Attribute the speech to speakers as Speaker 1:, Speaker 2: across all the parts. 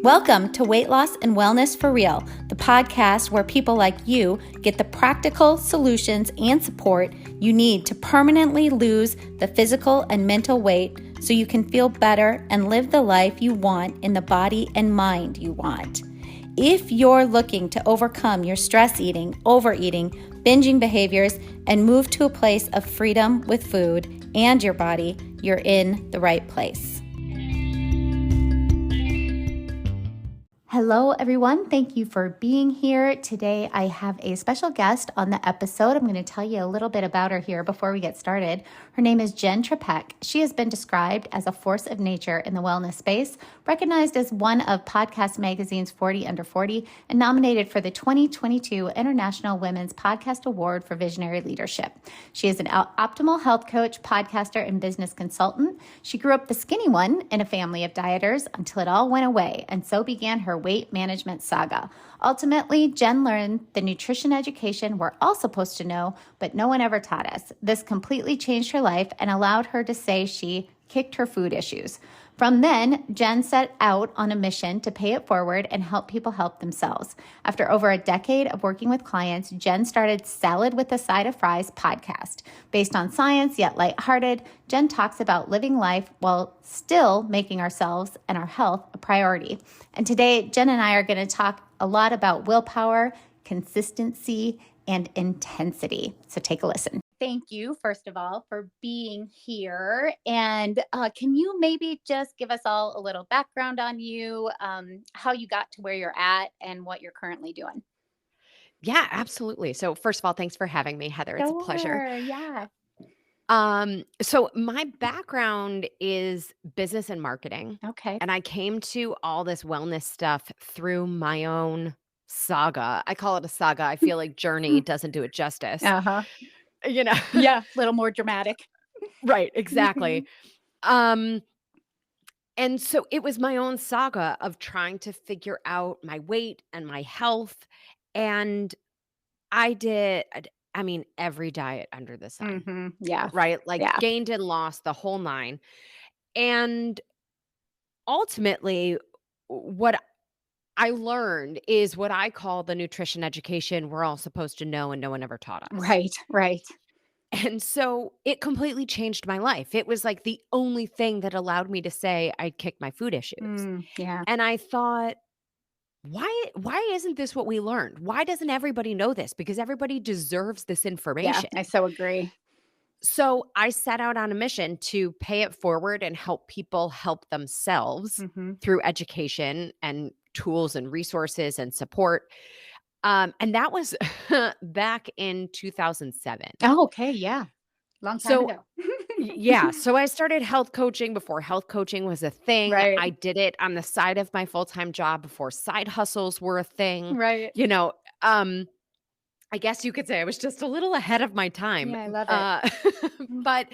Speaker 1: Welcome to Weight Loss and Wellness for Real, the podcast where people like you get the practical solutions and support you need to permanently lose the physical and mental weight so you can feel better and live the life you want in the body and mind you want. If you're looking to overcome your stress eating, overeating, binging behaviors, and move to a place of freedom with food and your body, you're in the right place. Hello, everyone. Thank you for being here. Today, I have a special guest on the episode. I'm going to tell you a little bit about her here before we get started. Her name is Jenn Trepeck. She has been described as a force of nature in the wellness space, recognized as one of Podcast Magazine's 40 Under 40, and nominated for the 2022 International Women's Podcast Award for Visionary Leadership. She is an optimal health coach, podcaster, and business consultant. She grew up the skinny one in a family of dieters until it all went away, and so began her weight management saga. Ultimately, Jenn learned the nutrition education we're all supposed to know, but no one ever taught us. This completely changed her life and allowed her to say she kicked her food issues. From then, Jenn set out on a mission to pay it forward and help people help themselves. After over a decade of working with clients, Jenn started Salad with a Side of Fries podcast. Based on science, yet lighthearted, Jenn talks about living life while still making ourselves and our health a priority. And today, Jenn and I are going to talk a lot about willpower, consistency, and intensity. So take a listen. Thank you, first of all, for being here. And can you maybe just give us all a little background on you, how you got to where you're at and what you're currently doing?
Speaker 2: Yeah, absolutely. So first of all, thanks for having me, Heather. It's a pleasure.
Speaker 1: Sure, yeah.
Speaker 2: So my background is business and marketing,
Speaker 1: Okay.
Speaker 2: and I came to all this wellness stuff through my own saga. I call it a saga. I feel like journey doesn't do it justice.
Speaker 1: Uh-huh.
Speaker 2: You know,
Speaker 1: Yeah, a little more dramatic.
Speaker 2: right, exactly. Um, and so it was my own saga of trying to figure out my weight and my health. And I mean, every diet under the sun,
Speaker 1: Yeah,
Speaker 2: right? Like
Speaker 1: yeah.
Speaker 2: gained and lost the whole nine. And ultimately, what I learned is what I call the nutrition education we're all supposed to know and no one ever taught us.
Speaker 1: Right.
Speaker 2: And so it completely changed my life. It was like the only thing that allowed me to say I'd kicked my food issues.
Speaker 1: Yeah.
Speaker 2: And I thought, why isn't this what we learned? Why doesn't everybody know this? Because everybody deserves this
Speaker 1: Yeah,
Speaker 2: information.
Speaker 1: I so agree.
Speaker 2: So I set out on a mission to pay it forward and help people help themselves through education and tools and resources and support. And that was back in 2007.
Speaker 1: Oh, okay, yeah. Long time
Speaker 2: So
Speaker 1: ago.
Speaker 2: yeah, so I started health coaching before health coaching was a thing.
Speaker 1: Right,
Speaker 2: I did it on the side of my full-time job before side hustles were a thing.
Speaker 1: right.
Speaker 2: You know, um, I guess you could say I was just a little ahead of my time.
Speaker 1: Yeah, I love it.
Speaker 2: But,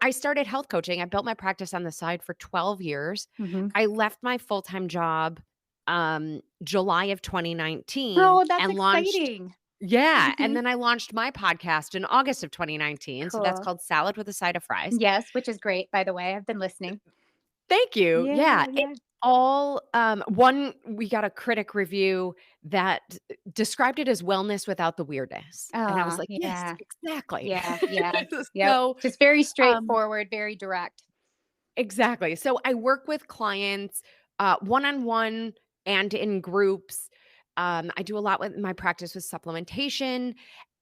Speaker 2: I started health coaching. I built my practice on the side for 12 years.
Speaker 1: Mhm.
Speaker 2: I left my full-time job July of 2019
Speaker 1: Oh, that's
Speaker 2: and launched
Speaker 1: exciting.
Speaker 2: yeah, and
Speaker 1: Mhm.
Speaker 2: then I launched my podcast in August of 2019. So that's
Speaker 1: Cool.
Speaker 2: called Salad with a Side of Fries.
Speaker 1: Yes, which is great, by the way. I've been listening.
Speaker 2: Thank you.
Speaker 1: Yeah,
Speaker 2: Yeah,
Speaker 1: yeah.
Speaker 2: all one we got a critic review that described it as wellness without the weirdness. And I was like, "Yes,
Speaker 1: Yeah.
Speaker 2: exactly."
Speaker 1: Yeah. Yep.
Speaker 2: So,
Speaker 1: Just very
Speaker 2: um
Speaker 1: straightforward, very direct.
Speaker 2: exactly. So I work with clients one-on-one and in groups. I do a lot with my practice with supplementation.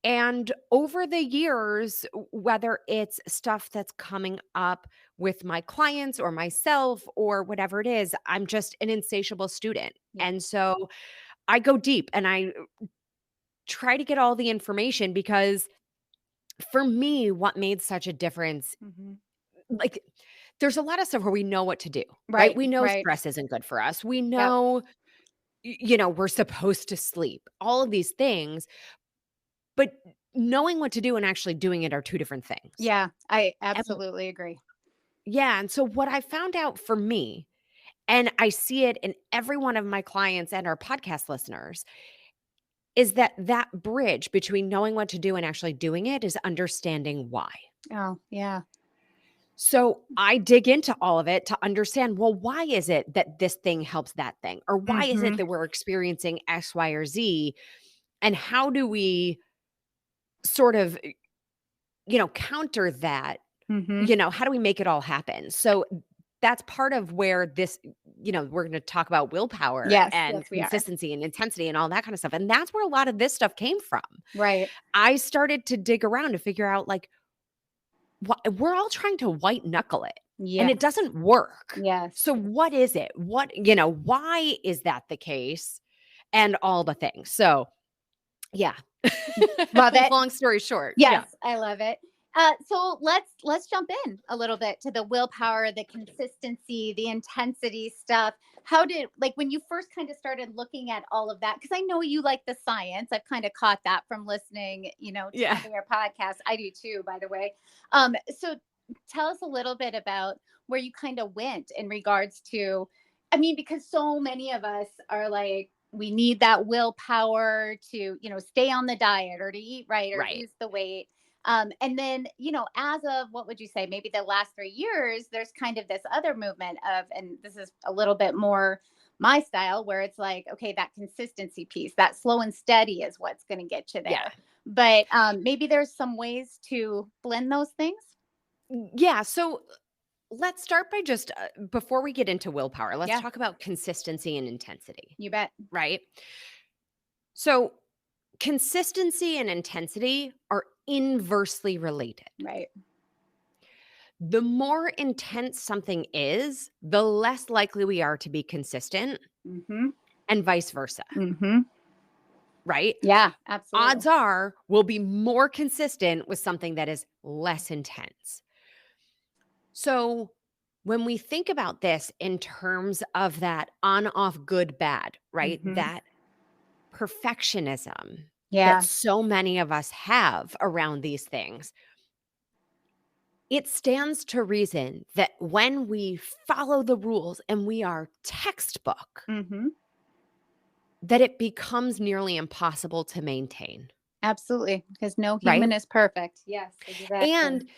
Speaker 2: And over the years, whether it's stuff that's coming up with my clients or myself or whatever it is, I'm just an insatiable student.
Speaker 1: Yeah.
Speaker 2: And so I go deep and I try to get all the information because for me, what made such a difference,
Speaker 1: Mhm.
Speaker 2: like, there's a lot of stuff where we know what to do, right?
Speaker 1: Right,
Speaker 2: We know
Speaker 1: right.
Speaker 2: stress isn't good for us. We
Speaker 1: Yep.
Speaker 2: know, we're supposed to sleep, all of these things. But knowing what to do and actually doing it are two different things.
Speaker 1: Yeah, I
Speaker 2: And
Speaker 1: absolutely agree.
Speaker 2: yeah, and so what I found out for me, and I see it in every one of my clients and our podcast listeners, is that bridge between knowing what to do and actually doing it is understanding why.
Speaker 1: Oh, yeah.
Speaker 2: So I dig into all of it to understand, well, why is it that this thing helps that thing? Or why is it
Speaker 1: Mhm.
Speaker 2: that we're experiencing X, Y, or Z? And how do we sort of, counter that?
Speaker 1: Mhm.
Speaker 2: How do we make it all happen? So that's part of where this, we're going to talk about willpower
Speaker 1: Yes,
Speaker 2: and
Speaker 1: yes, we are.
Speaker 2: consistency and intensity and all that kind of stuff. And that's where a lot of this stuff came from.
Speaker 1: Right.
Speaker 2: I started to dig around to figure out like, we're all trying to white knuckle it and it
Speaker 1: Yes.
Speaker 2: doesn't work.
Speaker 1: Yes.
Speaker 2: So what is it? Why is that the case? And all the things. So yeah.
Speaker 1: Love it.
Speaker 2: Long story short. Yeah.
Speaker 1: Yes, I love it. So let's jump in a little bit to the willpower, the consistency, the intensity stuff. How did, like, when you first kind of started looking at all of that? Because I know you like the science. I've kind of caught that from listening, to
Speaker 2: Yeah.
Speaker 1: some of your podcasts. I do too, by the way. So tell us a little bit about where you kind of went in regards to, I mean, because so many of us are like, we need that willpower to, stay on the diet or to eat right or
Speaker 2: Right.
Speaker 1: lose the weight. And then, as of what would you say, maybe the last 3 years, there's kind of this other movement of, and this is a little bit more my style, where it's like, okay, that consistency piece, that slow and steady is what's going to get you
Speaker 2: Yeah.
Speaker 1: there. But maybe there's some ways to blend those things.
Speaker 2: Yeah. So let's start by just before we get into willpower, let's
Speaker 1: Yeah,
Speaker 2: talk about consistency and intensity,
Speaker 1: you bet.
Speaker 2: right? So consistency and intensity are inversely related.
Speaker 1: Right.
Speaker 2: The more intense something is, the less likely we are to be consistent
Speaker 1: Mm-hmm.
Speaker 2: and vice versa,
Speaker 1: Mm-hmm.
Speaker 2: right?
Speaker 1: Yeah, absolutely.
Speaker 2: Odds are we'll be more consistent with something that is less intense. So, when we think about this in terms of that on off good bad, right?
Speaker 1: Mm-hmm.
Speaker 2: That perfectionism that
Speaker 1: Yeah.
Speaker 2: so many of us have around these things, it stands to reason that when we follow the rules and we are textbook,
Speaker 1: Mm-hmm.
Speaker 2: that it becomes nearly impossible to maintain,
Speaker 1: Absolutely. Because no
Speaker 2: right?
Speaker 1: human is perfect. Yes, exactly.
Speaker 2: And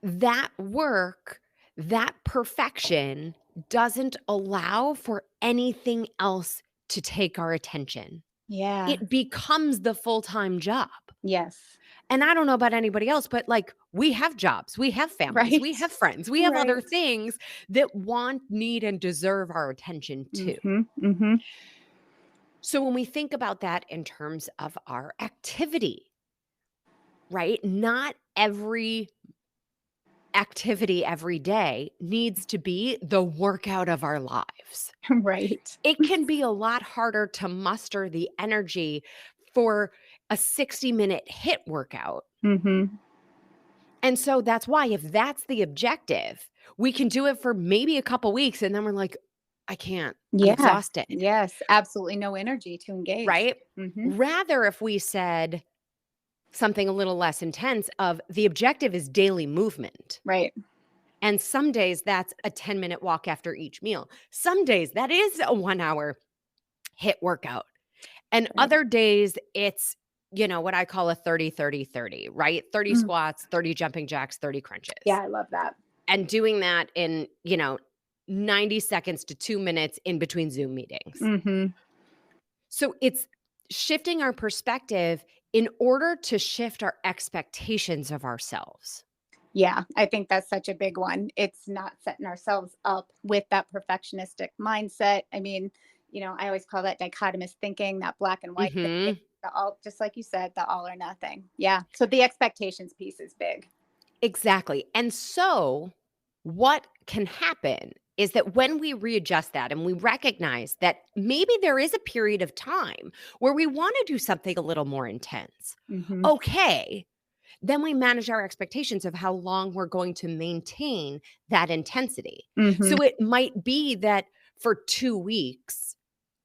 Speaker 2: that work, that perfection doesn't allow for anything else to take our attention.
Speaker 1: Yeah.
Speaker 2: It becomes the full-time job.
Speaker 1: Yes.
Speaker 2: And I don't know about anybody else, but like we have jobs, we have families, we
Speaker 1: Right.
Speaker 2: have friends, we have other
Speaker 1: Right.
Speaker 2: things that want, need, and deserve our attention too.
Speaker 1: Mm-hmm. Mm-hmm.
Speaker 2: So when we think about that in terms of our activity, right? Not every activity every day needs to be the workout of our lives.
Speaker 1: Right.
Speaker 2: It can be a lot harder to muster the energy for a 60-minute HIIT workout.
Speaker 1: Mm-hmm.
Speaker 2: And so that's why if that's the objective, we can do it for maybe a couple weeks and then we're like, I can't. I'm
Speaker 1: Yeah.
Speaker 2: exhausted,
Speaker 1: Yes. Absolutely no energy to engage.
Speaker 2: right?
Speaker 1: Mm-hmm.
Speaker 2: Rather if we said something a little less intense of the objective is daily movement.
Speaker 1: Right.
Speaker 2: And some days that's a 10-minute walk after each meal. Some days that is a 1-hour HIIT workout. And
Speaker 1: Right.
Speaker 2: other days it's, what I call a 30-30-30, right? 30
Speaker 1: Mm.
Speaker 2: squats, 30 jumping jacks, 30 crunches.
Speaker 1: Yeah, I love that.
Speaker 2: And doing that in, 90 seconds to 2 minutes in between Zoom meetings.
Speaker 1: Mm-hmm.
Speaker 2: So it's shifting our perspective in order to shift our expectations of ourselves.
Speaker 1: Yeah, I think that's such a big one. It's not setting ourselves up with that perfectionistic mindset. I mean, I always call that dichotomous thinking, that black and white
Speaker 2: Mhm.
Speaker 1: thinking, the all, just like you said, the all or nothing. Yeah. So the expectations piece is big.
Speaker 2: Exactly. And so, what can happen is that when we readjust that and we recognize that maybe there is a period of time where we want to do something a little more intense,
Speaker 1: Mm-hmm.
Speaker 2: okay, then we manage our expectations of how long we're going to maintain that intensity.
Speaker 1: Mm-hmm.
Speaker 2: So, it might be that for 2 weeks,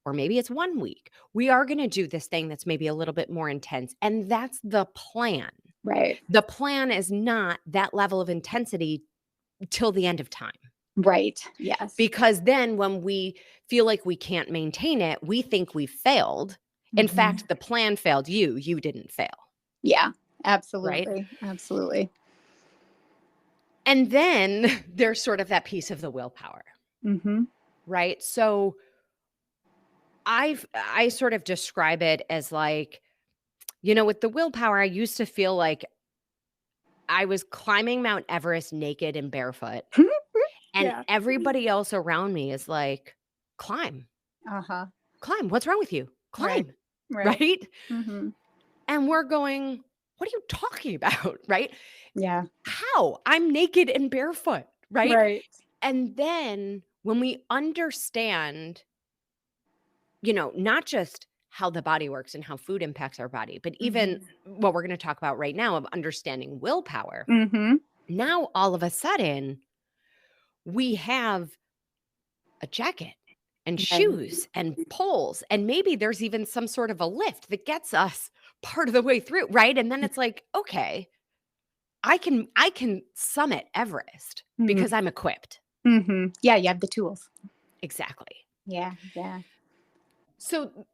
Speaker 2: or maybe it's 1 week, we are going to do this thing that's maybe a little bit more intense. And that's the plan.
Speaker 1: Right.
Speaker 2: The plan is not that level of intensity till the end of time.
Speaker 1: Right. Yes.
Speaker 2: Because then when we feel like we can't maintain it, we think we failed. In
Speaker 1: Mhm.
Speaker 2: fact, the plan failed you didn't fail,
Speaker 1: Yeah,
Speaker 2: right?
Speaker 1: absolutely. Absolutely.
Speaker 2: And then there's sort of that piece of the willpower,
Speaker 1: Mm-hmm.
Speaker 2: right? So I sort of describe it as like, with the willpower, I used to feel like I was climbing Mount Everest naked and barefoot, and
Speaker 1: Yeah.
Speaker 2: everybody else around me is like, "Climb,
Speaker 1: Uh-huh.
Speaker 2: climb. What's wrong with you?
Speaker 1: Right.
Speaker 2: Climb."
Speaker 1: Right.
Speaker 2: Right?
Speaker 1: Mm-hmm.
Speaker 2: And we're going, "What are you talking about?" Right?
Speaker 1: Yeah.
Speaker 2: How? I'm naked and barefoot, right?
Speaker 1: Right.
Speaker 2: And then when we understand, not just how the body works and how food impacts our body, but even
Speaker 1: Mm-hmm.
Speaker 2: what we're going to talk about right now of understanding willpower,
Speaker 1: Mm-hmm.
Speaker 2: now all of a sudden we have a jacket and
Speaker 1: Right.
Speaker 2: shoes and poles, and maybe there's even some sort of a lift that gets us part of the way through, right? And then it's like, okay, I can summit Everest
Speaker 1: Mm-hmm.
Speaker 2: because I'm equipped.
Speaker 1: Mm-hmm. Yeah, you have the tools.
Speaker 2: Exactly.
Speaker 1: Yeah. Yeah.
Speaker 2: So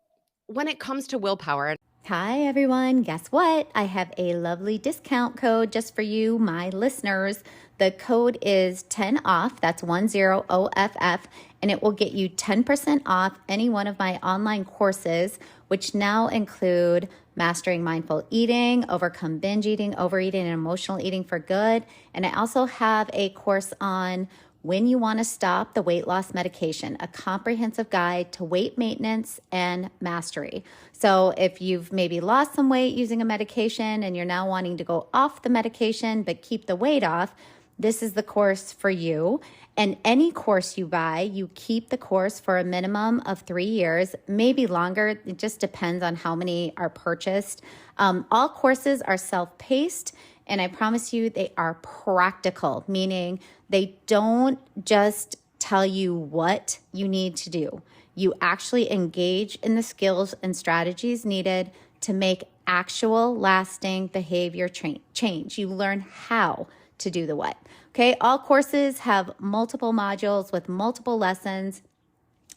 Speaker 2: when it comes to willpower,
Speaker 1: Hi, everyone. Guess what? I have a lovely discount code just for you, my listeners. The code is 10 off. That's 10OFF. And it will get you 10% off any one of my online courses, which now include Mastering Mindful Eating, Overcome Binge Eating, Overeating, and Emotional Eating for Good. And I also have a course on when you want to stop the weight loss medication, a comprehensive guide to weight maintenance and mastery. So if you've maybe lost some weight using a medication and you're now wanting to go off the medication but keep the weight off, this is the course for you. And any course you buy, you keep the course for a minimum of 3 years, maybe longer. It just depends on how many are purchased. All courses are self-paced, and I promise you they are practical, meaning they don't just tell you what you need to do. You actually engage in the skills and strategies needed to make actual lasting behavior change. You learn how to do the what. Okay, all courses have multiple modules with multiple lessons.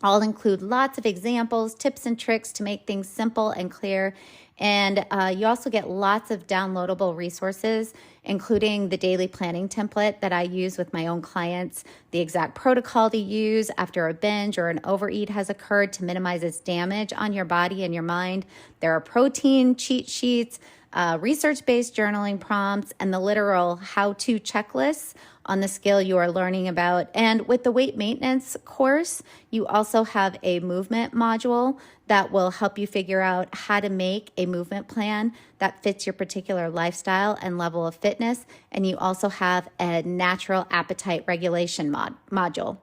Speaker 1: All include lots of examples, tips, and tricks to make things simple and clear. And you also get lots of downloadable resources, including the daily planning template that I use with my own clients, the exact protocol to use after a binge or an overeat has occurred to minimize its damage on your body and your mind. There are protein cheat sheets, research-based journaling prompts, and the literal how-to checklists on the skill you are learning about. And with the weight maintenance course, you also have a movement module that will help you figure out how to make a movement plan that fits your particular lifestyle and level of fitness. And you also have a natural appetite regulation module.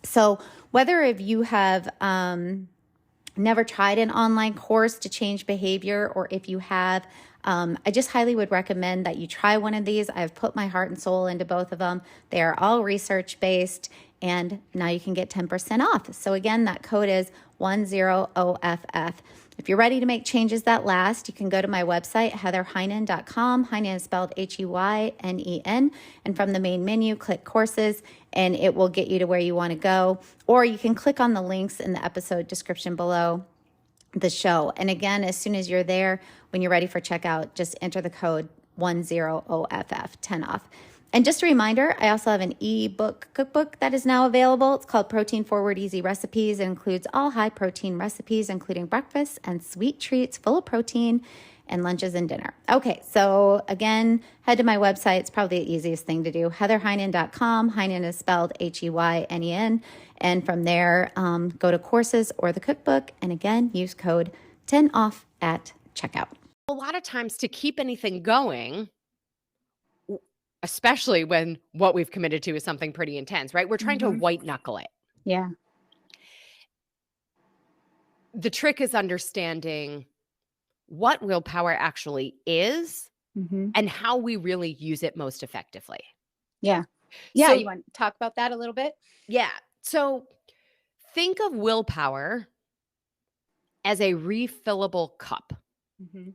Speaker 1: So whether if you have never tried an online course to change behavior, or if you have, I just highly would recommend that you try one of these. I've put my heart and soul into both of them. They are all research-based, and now you can get 10% off. So again, that code is 10OFF. If you're ready to make changes that last, you can go to my website, heatherheynen.com. Heynen is spelled Heynen. And from the main menu, click courses, and it will get you to where you want to go. Or you can click on the links in the episode description below the show. And again, as soon as you're there, when you're ready for checkout, just enter the code 10OFF, 10 off. And just a reminder, I also have an ebook cookbook that is now available. It's called Protein Forward Easy Recipes. It includes all high protein recipes, including breakfast and sweet treats full of protein and lunches and dinner. Okay, so again, head to my website. It's probably the easiest thing to do, heatherheynen.com. Heynen is spelled Heynen. And from there, go to courses or the cookbook. And again, use code 10 off at checkout.
Speaker 2: a lot of times to keep anything going, especially when what we've committed to is something pretty intense, right? We're trying to white knuckle it.
Speaker 1: Yeah.
Speaker 2: The trick is understanding what willpower actually is and how we really use it most effectively.
Speaker 1: Yeah. Yeah.
Speaker 2: So,
Speaker 1: You want to talk about that a little bit?
Speaker 2: yeah. So think of willpower as a refillable cup.
Speaker 1: Mm-hmm.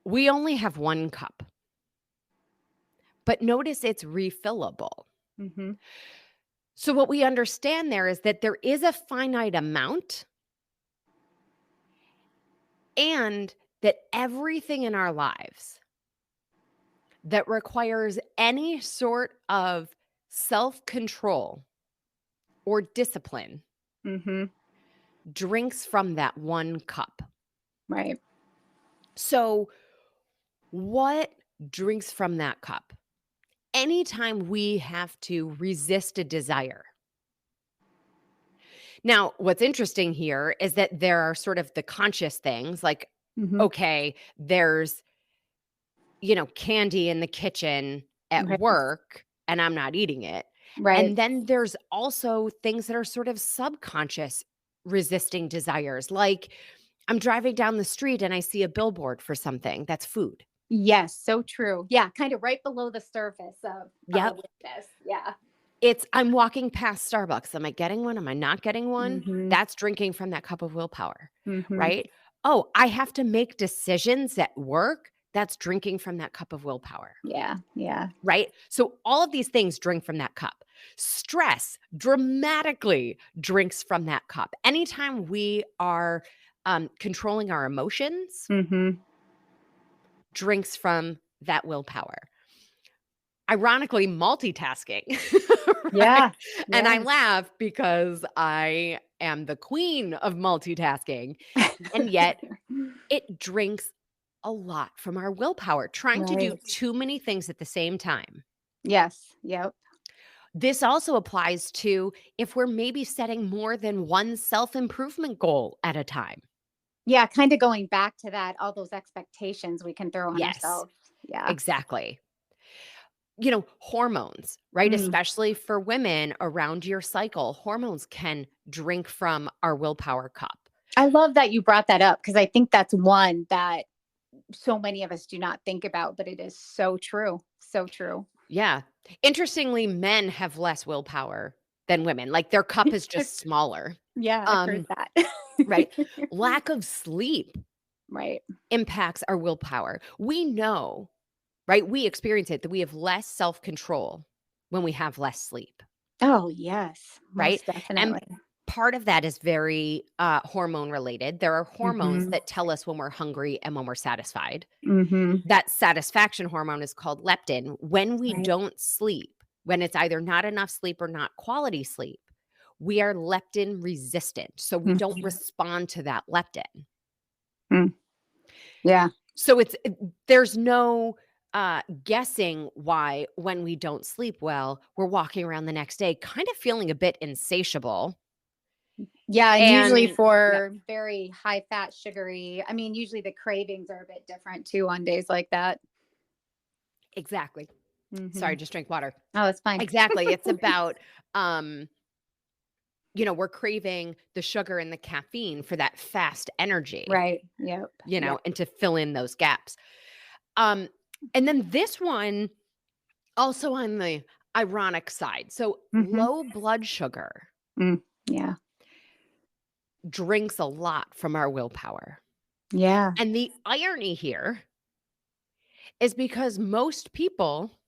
Speaker 2: We only have one cup, but notice it's refillable.
Speaker 1: Mm-hmm.
Speaker 2: So what we understand there is that there is a finite amount, and that everything in our lives that requires any sort of self-control or discipline
Speaker 1: Mm-hmm.
Speaker 2: drinks from that one cup.
Speaker 1: Right.
Speaker 2: So, what drinks from that cup? Anytime we have to resist a desire. Now, what's interesting here is that there are sort of the conscious things like,
Speaker 1: Mm-hmm.
Speaker 2: okay, there's, candy in the kitchen at
Speaker 1: Right.
Speaker 2: work and I'm not eating it.
Speaker 1: Right.
Speaker 2: And then there's also things that are sort of subconscious resisting desires. Like I'm driving down the street and I see a billboard for something that's food.
Speaker 1: Yes, so true. Yeah, kind of right below the surface of
Speaker 2: Yep.
Speaker 1: awareness. Yeah.
Speaker 2: I'm walking past Starbucks. Am I getting one? Am I not getting one?
Speaker 1: Mm-hmm.
Speaker 2: That's drinking from that cup of willpower,
Speaker 1: Mm-hmm.
Speaker 2: right? Oh, I have to make decisions at work. That's drinking from that cup of willpower,
Speaker 1: Yeah. Yeah.
Speaker 2: right? So all of these things drink from that cup. Stress dramatically drinks from that cup. Anytime we are controlling our emotions,
Speaker 1: Mm-hmm.
Speaker 2: drinks from that willpower. Ironically, multitasking, right?
Speaker 1: Yeah.
Speaker 2: And I
Speaker 1: Yes.
Speaker 2: laugh because I am the queen of multitasking, and yet it drinks a lot from our willpower, trying to do
Speaker 1: Right.
Speaker 2: too many things at the same time.
Speaker 1: Yes. Yep.
Speaker 2: This also applies to if we're maybe setting more than one self-improvement goal at a time.
Speaker 1: Yeah, kind of going back to that, all those expectations we can throw on
Speaker 2: Yes,
Speaker 1: ourselves. Yeah.
Speaker 2: exactly. Hormones, right?
Speaker 1: Mm.
Speaker 2: Especially for women around your cycle, hormones can drink from our willpower cup.
Speaker 1: I love that you brought that up because I think that's one that so many of us do not think about, but it is so true. So true.
Speaker 2: Yeah. Interestingly, men have less willpower than women. Like their cup is
Speaker 1: I've-
Speaker 2: just smaller.
Speaker 1: yeah, I've heard
Speaker 2: Um,
Speaker 1: that.
Speaker 2: right? Lack of sleep
Speaker 1: Right.
Speaker 2: impacts our willpower. We know, right? We experience it that we have less self-control when we have less sleep,
Speaker 1: Oh, yes,
Speaker 2: right?
Speaker 1: most
Speaker 2: And
Speaker 1: definitely.
Speaker 2: part of that is very hormone related. There are hormones
Speaker 1: Mhm.
Speaker 2: that tell us when we're hungry and when we're satisfied.
Speaker 1: Mhm.
Speaker 2: That satisfaction hormone is called leptin. When we
Speaker 1: Right.
Speaker 2: don't sleep, when it's either not enough sleep or not quality sleep, we are leptin resistant. So we don't
Speaker 1: Mhm.
Speaker 2: respond to that leptin.
Speaker 1: Mm. Yeah.
Speaker 2: So there's no guessing why when we don't sleep well, we're walking around the next day kind of feeling a bit insatiable.
Speaker 1: Yeah, and usually
Speaker 2: And yep,
Speaker 1: for very high fat, sugary, I mean, usually the cravings are a bit different too on days like that.
Speaker 2: exactly. Sorry,
Speaker 1: Mhm.
Speaker 2: just drink water.
Speaker 1: Oh, it's fine.
Speaker 2: Exactly. It's about um we're craving the sugar and the caffeine for that fast energy,
Speaker 1: Right. Yep. Yep.
Speaker 2: and to fill in those gaps. Um, and then this one also on the ironic side. So
Speaker 1: Mhm.
Speaker 2: low blood sugar
Speaker 1: Mm. Yeah.
Speaker 2: drinks a lot from our willpower.
Speaker 1: Yeah.
Speaker 2: And the irony here is because most people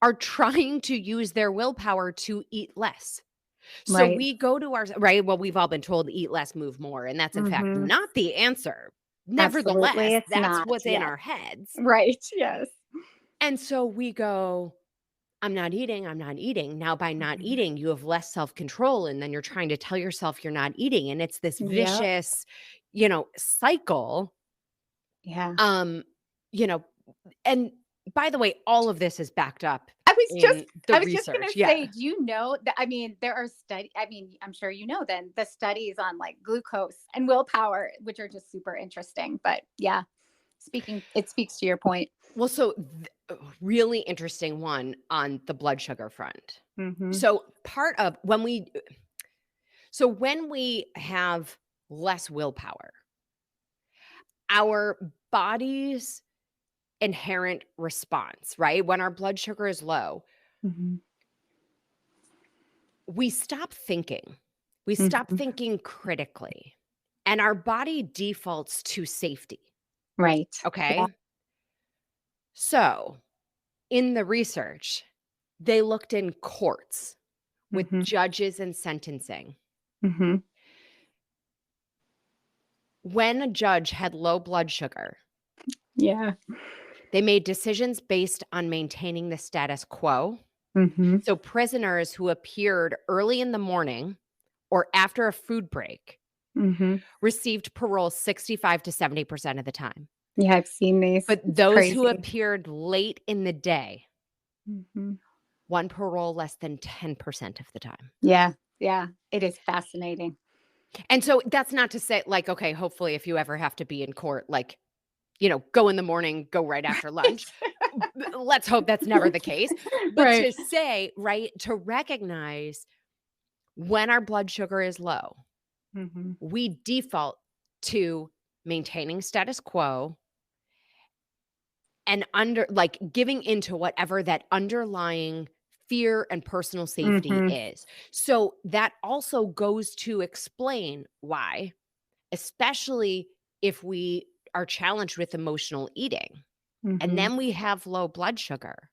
Speaker 2: are trying to use their willpower to eat less. So
Speaker 1: Right.
Speaker 2: we go to our right. Well, we've all been told eat less, move more. And that's in fact
Speaker 1: Mhm.
Speaker 2: not the answer.
Speaker 1: Absolutely,
Speaker 2: Nevertheless,
Speaker 1: it's
Speaker 2: that's
Speaker 1: not.
Speaker 2: what's in
Speaker 1: Yes.
Speaker 2: our heads.
Speaker 1: Right. Yes.
Speaker 2: And so we go, I'm not eating, I'm not eating. Now, by not
Speaker 1: Mhm.
Speaker 2: eating, you have less self control. And then you're trying to tell yourself you're not eating. And it's this
Speaker 1: Yep.
Speaker 2: vicious, cycle.
Speaker 1: Yeah.
Speaker 2: Um, you know, and by the way, all of this is backed up
Speaker 1: I was just
Speaker 2: in the
Speaker 1: I was just gonna
Speaker 2: research. Yeah,
Speaker 1: say, do you know that I mean, there are I mean, I'm sure you know then the studies on like glucose and willpower, which are just super interesting. But yeah, it speaks to your point.
Speaker 2: well, so really interesting one on the blood sugar front.
Speaker 1: Mhm.
Speaker 2: So part of when we have less willpower, our body's inherent response, right? When our blood sugar is low,
Speaker 1: Mhm.
Speaker 2: we stop thinking. We stop
Speaker 1: Mhm.
Speaker 2: thinking critically, and our body defaults to safety.
Speaker 1: Right. Yeah.
Speaker 2: Okay. So in the research, they looked in courts with
Speaker 1: Mhm.
Speaker 2: judges and sentencing.
Speaker 1: Mhm.
Speaker 2: When a judge had low blood sugar,
Speaker 1: Yeah.
Speaker 2: They made decisions based on maintaining the status quo.
Speaker 1: Mm-hmm.
Speaker 2: So prisoners who appeared early in the morning or after a food break
Speaker 1: Mm-hmm.
Speaker 2: received parole 65 to 70% of the time.
Speaker 1: Yeah, I've seen these.
Speaker 2: But
Speaker 1: It's
Speaker 2: those who
Speaker 1: crazy.
Speaker 2: appeared late in the day
Speaker 1: Mm-hmm.
Speaker 2: won parole less than 10% of the time.
Speaker 1: Yeah. Yeah. It is fascinating.
Speaker 2: And so that's not to say, like, okay, hopefully if you ever have to be in court, like, go in the morning, go right after lunch. Let's hope that's never the case. But
Speaker 1: Right.
Speaker 2: to say, right, to recognize when our blood sugar is low,
Speaker 1: Mm-hmm.
Speaker 2: we default to maintaining status quo and giving into whatever that underlying fear and personal safety
Speaker 1: Mm-hmm.
Speaker 2: is. So that also goes to explain why, especially if we are challenged with emotional eating and
Speaker 1: Mm-hmm.
Speaker 2: then we have low blood sugar,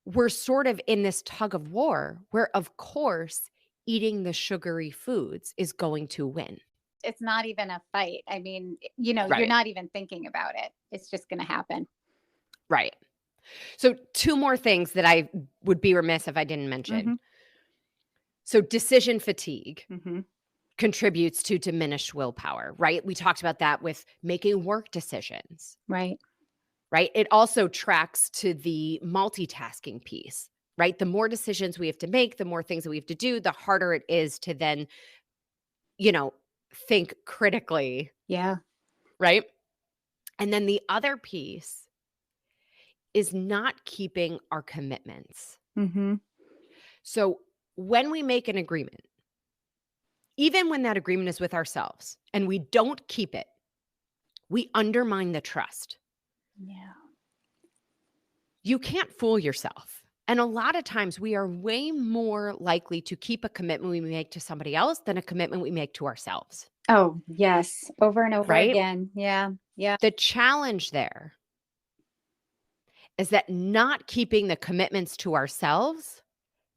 Speaker 2: we're sort of in this tug of war where, of course, eating the sugary foods is going to win.
Speaker 1: It's not even a fight. I mean, you're
Speaker 2: Right.
Speaker 1: not even thinking about it. It's just going to happen.
Speaker 2: Right. So, two more things that I would be remiss if I didn't mention.
Speaker 1: Mm-hmm.
Speaker 2: So, decision fatigue
Speaker 1: Mm-hmm.
Speaker 2: contributes to diminished willpower, right? We talked about that with making work decisions,
Speaker 1: Right.
Speaker 2: right? It also tracks to the multitasking piece, right? The more decisions we have to make, the more things that we have to do, the harder it is to then, you know, think critically,
Speaker 1: Yeah.
Speaker 2: right? And then the other piece is not keeping our commitments.
Speaker 1: Mm-hmm.
Speaker 2: So when we make an agreement, even when that agreement is with ourselves and we don't keep it, we undermine the trust.
Speaker 1: Yeah.
Speaker 2: You can't fool yourself. And a lot of times we are way more likely to keep a commitment we make to somebody else than a commitment we make to ourselves,
Speaker 1: Oh, yes. Over and over
Speaker 2: right?
Speaker 1: again. Yeah. Yeah.
Speaker 2: The challenge there is that not keeping the commitments to ourselves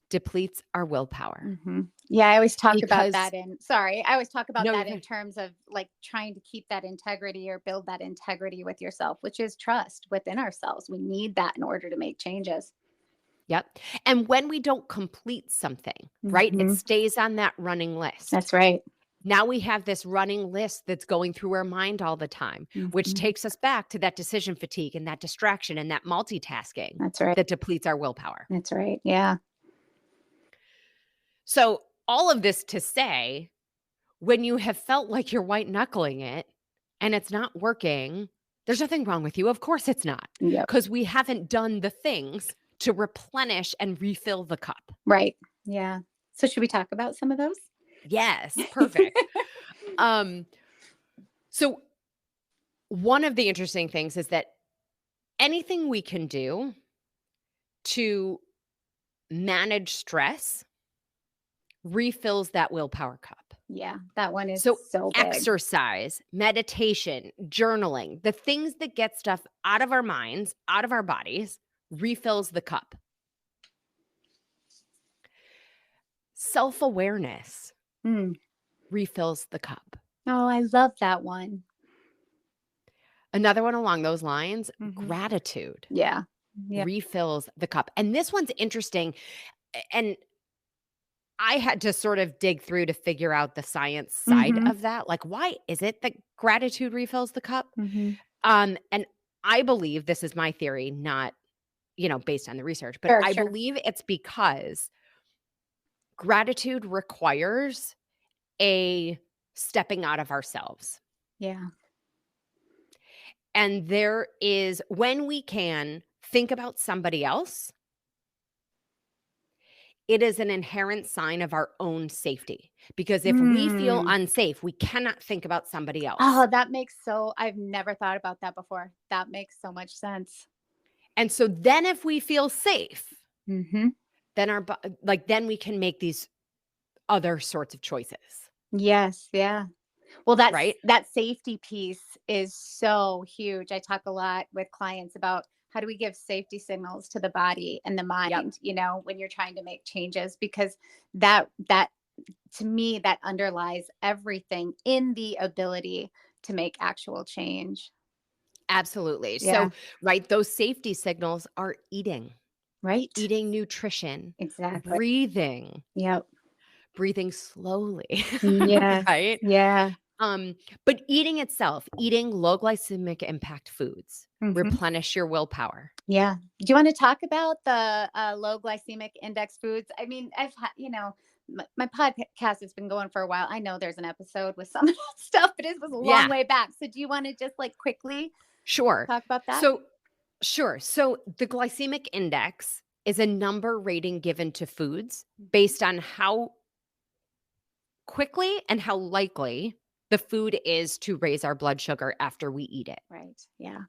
Speaker 2: depletes our willpower.
Speaker 1: Mm-hmm. Yeah. I always talk about
Speaker 2: Because
Speaker 1: that I always talk about
Speaker 2: no,
Speaker 1: that in terms of like trying to keep that integrity or build that integrity with yourself, which is trust within ourselves. We need that in order to make changes.
Speaker 2: yep. And when we don't complete something, right, it
Speaker 1: Mm-hmm.
Speaker 2: stays on that running list.
Speaker 1: That's right.
Speaker 2: Now we have this running list that's going through our mind all the time, which
Speaker 1: Mm-hmm.
Speaker 2: takes us back to that decision fatigue and that distraction and that multitasking
Speaker 1: That's right.
Speaker 2: that depletes our willpower.
Speaker 1: That's right. Yeah.
Speaker 2: So, all of this to say, when you have felt like you're white knuckling it and it's not working, there's nothing wrong with you. Of course, it's not,
Speaker 1: Yep.
Speaker 2: because we haven't done the things to replenish and refill the cup.
Speaker 1: Right. Yeah. So should we talk about some of those?
Speaker 2: Yes, perfect. um, so one of the interesting things is that anything we can do to manage stress refills that willpower cup.
Speaker 1: Yeah, that one is
Speaker 2: So,
Speaker 1: so big.
Speaker 2: exercise, meditation, journaling, the things that get stuff out of our minds, out of our bodies, refills the cup. Self awareness
Speaker 1: Mm.
Speaker 2: refills the cup.
Speaker 1: Oh, I love that one.
Speaker 2: Another one along those lines,
Speaker 1: Mhm.
Speaker 2: gratitude
Speaker 1: Yeah. Yeah.
Speaker 2: refills the cup. And this one's interesting. And I had to sort of dig through to figure out the science side
Speaker 1: Mhm.
Speaker 2: of that. Like, why is it that gratitude refills the cup?
Speaker 1: Mhm.
Speaker 2: And I believe this is my theory, not, based on the research, but
Speaker 1: Sure,
Speaker 2: I
Speaker 1: sure.
Speaker 2: believe it's because gratitude requires a stepping out of ourselves.
Speaker 1: Yeah.
Speaker 2: And there is, when we can think about somebody else, it is an inherent sign of our own safety. Because if we feel
Speaker 1: Mm.
Speaker 2: unsafe, we cannot think about somebody else.
Speaker 1: Oh, I've never thought about that before. That makes so much sense.
Speaker 2: And so then if we feel safe,
Speaker 1: Mhm.
Speaker 2: then then we can make these other sorts of choices,
Speaker 1: Yes, yeah. Well,
Speaker 2: right?
Speaker 1: that safety piece is so huge. I talk a lot with clients about how do we give safety signals to the body and the
Speaker 2: Yep.
Speaker 1: mind, when you're trying to make changes, because that to me that underlies everything in the ability to make actual change.
Speaker 2: Absolutely.
Speaker 1: Yeah.
Speaker 2: So, right, those safety signals are
Speaker 1: Right.
Speaker 2: eating nutrition,
Speaker 1: Exactly.
Speaker 2: breathing,
Speaker 1: Yep.
Speaker 2: breathing slowly,
Speaker 1: Yes.
Speaker 2: right?
Speaker 1: Yeah.
Speaker 2: Um, but eating itself, eating low glycemic impact foods,
Speaker 1: Mhm.
Speaker 2: replenish your willpower.
Speaker 1: Yeah. Do you want to talk about the low glycemic index foods? I mean, my podcast has been going for a while. I know there's an episode with some of that stuff, but it was a long
Speaker 2: Yeah,
Speaker 1: way back. So do you want to just like quickly
Speaker 2: sure.
Speaker 1: talk about that?
Speaker 2: So, sure. So, the glycemic index is a number rating given to foods based on how quickly and how likely the food is to raise our blood sugar after we eat it.
Speaker 1: Right. Yeah.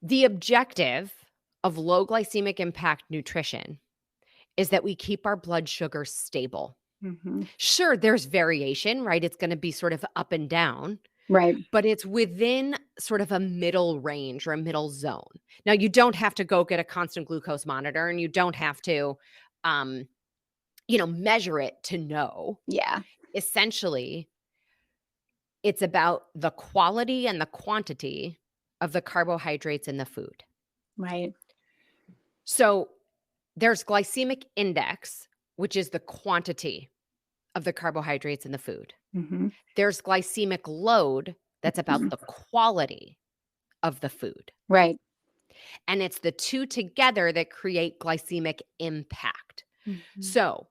Speaker 2: The objective of low glycemic impact nutrition is that we keep our blood sugar stable.
Speaker 1: Hmm.
Speaker 2: Sure, there's variation, right? It's going to be sort of up and down,
Speaker 1: Right.
Speaker 2: but it's within sort of a middle range or a middle zone. Now, you don't have to go get a constant glucose monitor and you don't have to, um, measure it to know.
Speaker 1: Yeah.
Speaker 2: Essentially, it's about the quality and the quantity of the carbohydrates in the food.
Speaker 1: Right.
Speaker 2: So there's glycemic index, which is the quantity of the carbohydrates in the food.
Speaker 1: Hmm.
Speaker 2: There's glycemic load, that's about the quality of the food.
Speaker 1: Right.
Speaker 2: And it's the two together that create glycemic impact.
Speaker 1: Hmm.
Speaker 2: So,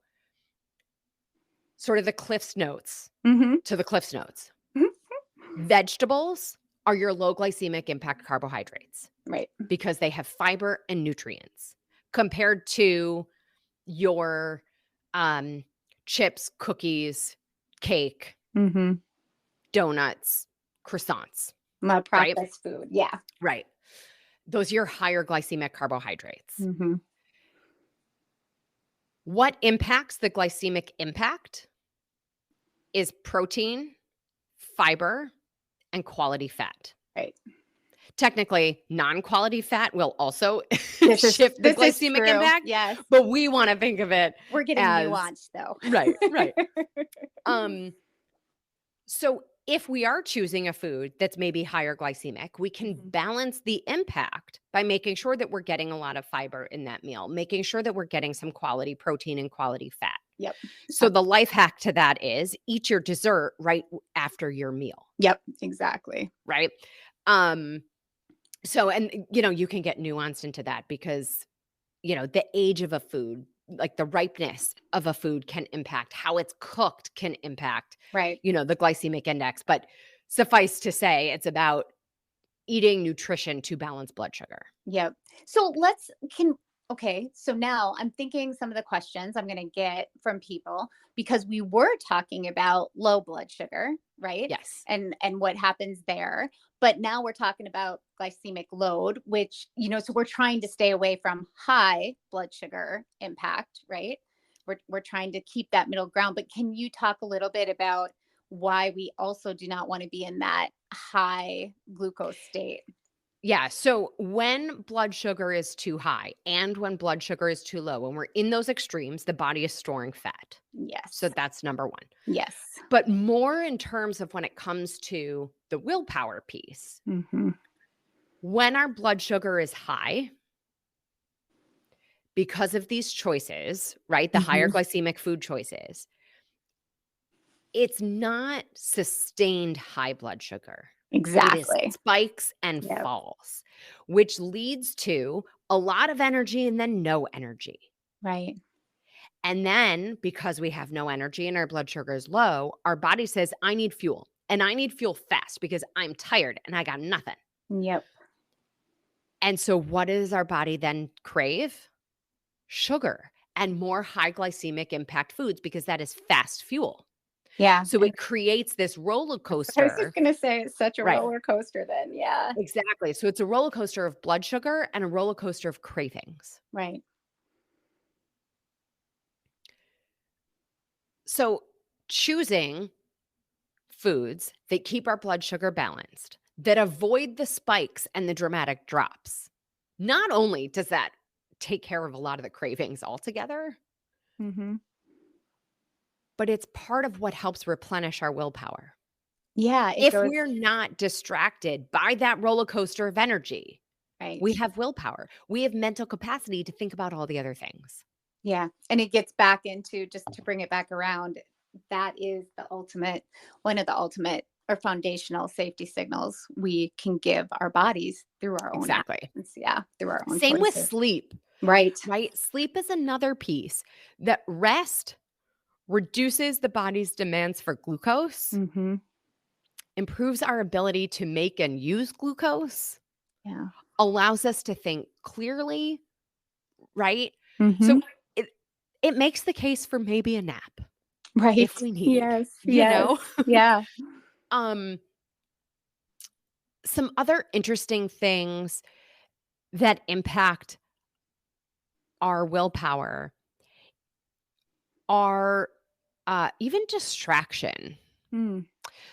Speaker 2: sort of the Cliff's Notes
Speaker 1: Hmm.
Speaker 2: to the Cliff's Notes. Vegetables are your low glycemic impact carbohydrates
Speaker 1: Right.
Speaker 2: because they have fiber and nutrients compared to your chips, cookies, cake,
Speaker 1: Hmm.
Speaker 2: donuts, croissants,
Speaker 1: My
Speaker 2: right?
Speaker 1: processed food. Yeah.
Speaker 2: Right. Those are your higher glycemic carbohydrates.
Speaker 1: Hmm.
Speaker 2: What impacts the glycemic impact is protein, fiber, and quality fat.
Speaker 1: Right.
Speaker 2: Technically, non-quality fat will also
Speaker 1: This is
Speaker 2: shift the
Speaker 1: this is
Speaker 2: glycemic
Speaker 1: true.
Speaker 2: impact,
Speaker 1: Yes.
Speaker 2: but we want to think of it
Speaker 1: We're getting
Speaker 2: as
Speaker 1: nuanced though.
Speaker 2: right, right. Um, so if we are choosing a food that's maybe higher glycemic, we can
Speaker 1: Mhm.
Speaker 2: balance the impact by making sure that we're getting a lot of fiber in that meal, making sure that we're getting some quality protein and quality fat.
Speaker 1: Yep.
Speaker 2: So the life hack to that is eat your dessert right after your meal,
Speaker 1: Yep. Exactly.
Speaker 2: right? Um, so and you can get nuanced into that because the age of a food, like the ripeness of a food can impact how it's cooked can impact,
Speaker 1: Right.
Speaker 2: the glycemic index. But suffice to say, it's about eating nutrition to balance blood sugar.
Speaker 1: Yep. So let's can okay, so now I'm thinking some of the questions I'm going to get from people because we were talking about low blood sugar, right?
Speaker 2: Yes.
Speaker 1: And what happens there. But now we're talking about glycemic load, which, so we're trying to stay away from high blood sugar impact, right? We're trying to keep that middle ground, but can you talk a little bit about why we also do not want to be in that high glucose state?
Speaker 2: Yeah. So when blood sugar is too high and when blood sugar is too low, when we're in those extremes, the body is storing fat. So
Speaker 1: Yes.
Speaker 2: that's number one.
Speaker 1: Yes.
Speaker 2: But more in terms of when it comes to the willpower piece,
Speaker 1: Hmm.
Speaker 2: when our blood sugar is high, because of these choices, right? The higher
Speaker 1: Hmm.
Speaker 2: glycemic food choices, it's not sustained high blood sugar. It is
Speaker 1: Exactly.
Speaker 2: spikes and
Speaker 1: Yep.
Speaker 2: falls, which leads to a lot of energy and then no energy.
Speaker 1: Right.
Speaker 2: And then because we have no energy and our blood sugar is low, our body says, I need fuel and I need fuel fast because I'm tired and I got nothing.
Speaker 1: Yep.
Speaker 2: And so what does our body then crave? Sugar and more high glycemic impact foods because that is fast fuel.
Speaker 1: Yeah.
Speaker 2: So it creates this roller
Speaker 1: I was just
Speaker 2: coaster.
Speaker 1: gonna say it's such a
Speaker 2: Right.
Speaker 1: roller coaster then. Yeah.
Speaker 2: Exactly. So it's a roller coaster of blood sugar and a roller coaster of cravings.
Speaker 1: Right.
Speaker 2: So choosing foods that keep our blood sugar balanced, that avoid the spikes and the dramatic drops, not only does that take care of a lot of the cravings altogether,
Speaker 1: Hmm.
Speaker 2: but it's part of what helps replenish our willpower.
Speaker 1: Yeah, it
Speaker 2: If
Speaker 1: goes
Speaker 2: we're not distracted by that roller coaster of energy, we
Speaker 1: right.
Speaker 2: have willpower. We have mental capacity to think about all the other things.
Speaker 1: Yeah, and it gets back into, just to bring it back around, that is the ultimate, one of the ultimate or foundational safety signals we can give our bodies through our own
Speaker 2: Exactly.
Speaker 1: actions. Yeah, through our own
Speaker 2: Same with
Speaker 1: choices.
Speaker 2: sleep,
Speaker 1: Right.
Speaker 2: right? Sleep is another piece that rest reduces the body's demands for glucose,
Speaker 1: Mhm.
Speaker 2: improves our ability to make and use glucose,
Speaker 1: Yeah.
Speaker 2: allows us to think clearly, right?
Speaker 1: Mhm.
Speaker 2: So it it makes the case for maybe a nap
Speaker 1: Right.
Speaker 2: if we need,
Speaker 1: Yes,
Speaker 2: you
Speaker 1: yes.
Speaker 2: know?
Speaker 1: Yeah.
Speaker 2: um some other interesting things that impact our willpower are even distraction.
Speaker 1: Mm.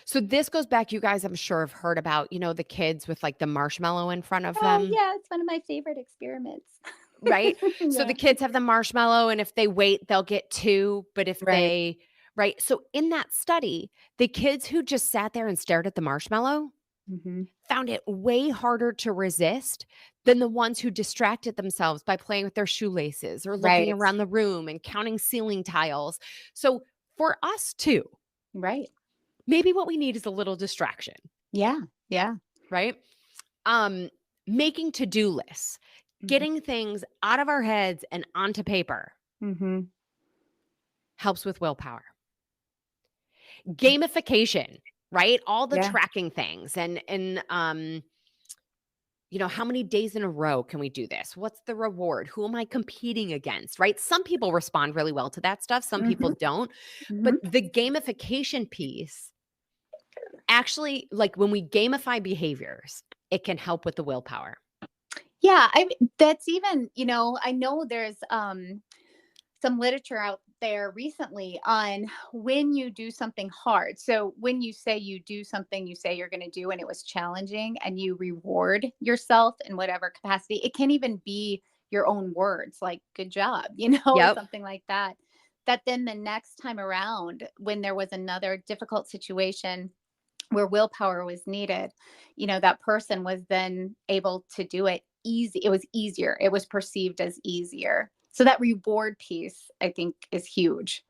Speaker 2: So this goes back, you guys, I'm sure have heard about, the kids with like the marshmallow in front of
Speaker 1: Oh,
Speaker 2: them,
Speaker 1: yeah, it's one of my favorite experiments.
Speaker 2: right? So the
Speaker 1: Yeah.
Speaker 2: kids have the marshmallow, and if they wait, they'll get two. But if
Speaker 1: Right.
Speaker 2: they, right? So in that study, the kids who just sat there and stared at the marshmallow
Speaker 1: Mhm.
Speaker 2: found it way harder to resist than the ones who distracted themselves by playing with their shoelaces or looking
Speaker 1: Right.
Speaker 2: around the room and counting ceiling tiles. So for us too,
Speaker 1: Right.
Speaker 2: maybe what we need is a little distraction,
Speaker 1: Yeah. Yeah.
Speaker 2: right? Um, Making to-do lists,
Speaker 1: Mhm.
Speaker 2: getting things out of our heads and onto paper
Speaker 1: Mhm.
Speaker 2: helps with willpower. Gamification, right? All the
Speaker 1: Yeah.
Speaker 2: tracking things and how many days in a row can we do this? What's the reward? Who am I competing against? Right? Some people respond really well to that stuff, some people
Speaker 1: Mhm.
Speaker 2: don't. But
Speaker 1: Mhm.
Speaker 2: the gamification piece actually, like when we gamify behaviors, it can help with the willpower.
Speaker 1: Yeah, that's even, I know there's some literature out there recently on when you do something hard. So when you say you do something you say you're going to do and it was challenging, and you reward yourself in whatever capacity, it can even be your own words like good job, or
Speaker 2: Yep.
Speaker 1: something like that. That then the next time around, when there was another difficult situation where willpower was needed, that person was then able to do it easy. It was easier. It was perceived as easier. So that reward piece, I think, is huge.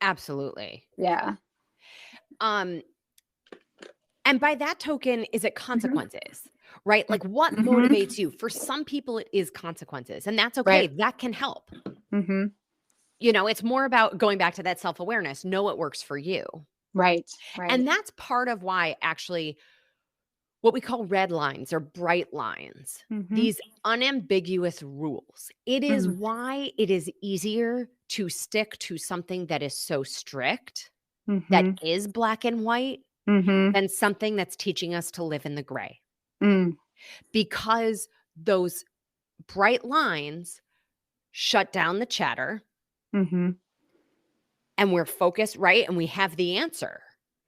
Speaker 2: Absolutely.
Speaker 1: Yeah.
Speaker 2: Um, and by that token, is it
Speaker 1: Mhm.
Speaker 2: consequences, right? Like what
Speaker 1: Mhm.
Speaker 2: motivates you? For some people, it is consequences, and that's okay.
Speaker 1: Right.
Speaker 2: That can help.
Speaker 1: Mhm.
Speaker 2: It's more about going back to that self awareness, know what works for you.
Speaker 1: Right. Right.
Speaker 2: And that's part of why, actually, what we call red lines or bright lines,
Speaker 1: Mhm.
Speaker 2: these unambiguous rules, it is
Speaker 1: Mhm.
Speaker 2: why it is easier to stick to something that is so strict, that
Speaker 1: Mhm.
Speaker 2: is black and white,
Speaker 1: Mhm.
Speaker 2: than something that's teaching us to live in the gray.
Speaker 1: Mm.
Speaker 2: Because those bright lines shut down the chatter
Speaker 1: Mhm.
Speaker 2: and we're focused, right? And we have the answer.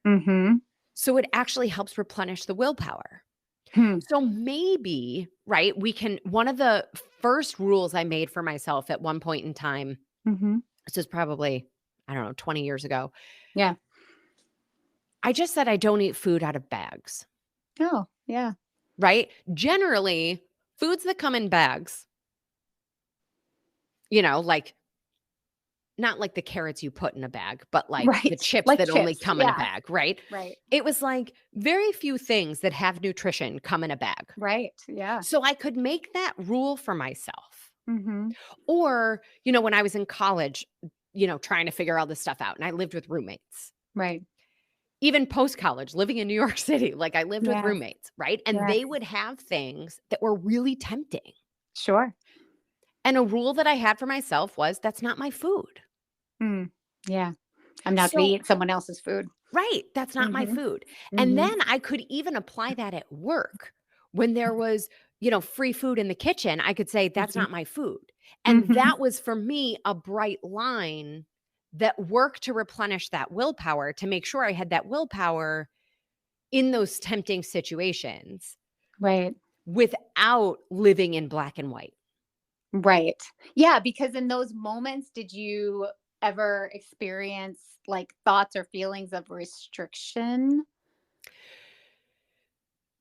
Speaker 1: Mhm.
Speaker 2: So it actually helps replenish the willpower.
Speaker 1: Hmm.
Speaker 2: So maybe, right, one of the first rules I made for myself at one point in time,
Speaker 1: Mhm.
Speaker 2: this was probably, I don't know, 20 years ago,
Speaker 1: Yeah.
Speaker 2: I just said I don't eat food out of bags,
Speaker 1: Oh, yeah.
Speaker 2: right? Generally, foods that come in bags, like not like the carrots you put in a bag, but like the
Speaker 1: Right.
Speaker 2: chips
Speaker 1: Like
Speaker 2: that only
Speaker 1: chips.
Speaker 2: come in a
Speaker 1: Yeah.
Speaker 2: bag, right?
Speaker 1: Right.
Speaker 2: It was like very few things that have nutrition come in a bag.
Speaker 1: Right. Yeah.
Speaker 2: So I could make that rule for myself.
Speaker 1: Mhm.
Speaker 2: Or, when I was in college, trying to figure all this stuff out, and I lived with roommates.
Speaker 1: Right.
Speaker 2: Even post college, living in New York City, like I lived with
Speaker 1: Yes.
Speaker 2: roommates, right? And
Speaker 1: Yes.
Speaker 2: they would have things that were really tempting.
Speaker 1: Sure.
Speaker 2: And a rule that I had for myself was that's not my food.
Speaker 1: Mm. Yeah. I'm not gonna
Speaker 2: So,
Speaker 1: eat someone else's food.
Speaker 2: right, that's not my
Speaker 1: Mhm.
Speaker 2: food. And
Speaker 1: Mhm.
Speaker 2: then I could even apply that at work when there was, free food in the kitchen. I could say, that's
Speaker 1: Mhm.
Speaker 2: not my food. And
Speaker 1: Mhm.
Speaker 2: that was for me a bright line that worked to replenish that willpower, to make sure I had that willpower in those tempting situations
Speaker 1: Right.
Speaker 2: without living in black and white.
Speaker 1: Right. Yeah, because in those moments, did you ever experience like thoughts or feelings of restriction?